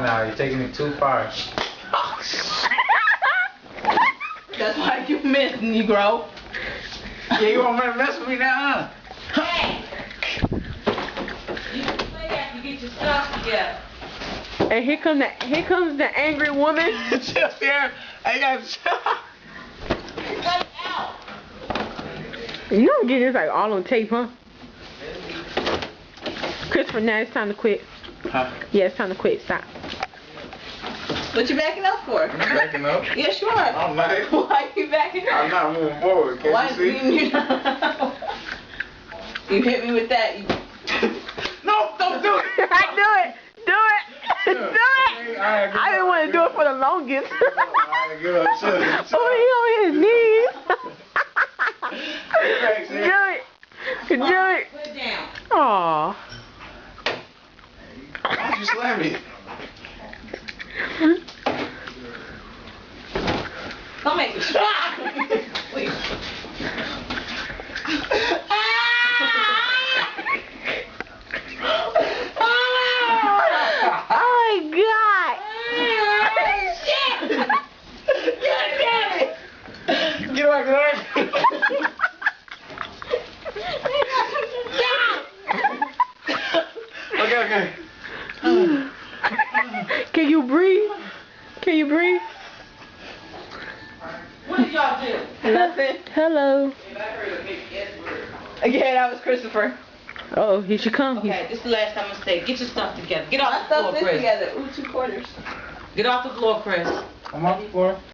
Now you're taking it too far. That's why you miss, Negro. Yeah, you want to mess with me now, huh? Hey! You can play after you get your stuff together. And here comes the angry woman. Just here. I got. Cut it out. You don't get this like all on tape, huh? Christopher, now it's time to quit. Huh? Yeah, it's time to quit. Stop. What you backing up for? I'm backing up. Yes, you are. I'm not. Why you backing up? I'm not moving forward. Can't Why you see? You hit me with that. No, don't do it. Do it. Do it. Do it. Alright, I didn't want to do it for the longest. Alright, good. Chill. Oh, he on his knees. Thanks, Do man. it. Do it. Put it down. Aw. Why'd you slam me? Don't make me stop. Please. Get away, girl. Okay. Can you breathe? Can you breathe? What did y'all do? Nothing. Hello. Yeah, that was Christopher. Oh, he should come. Okay, this is the last time I'm gonna say. Get your stuff together. Get My off the floor, stuff is Chris. together. Ooh, 2 quarters. Get off the floor, Chris. I'm on the floor.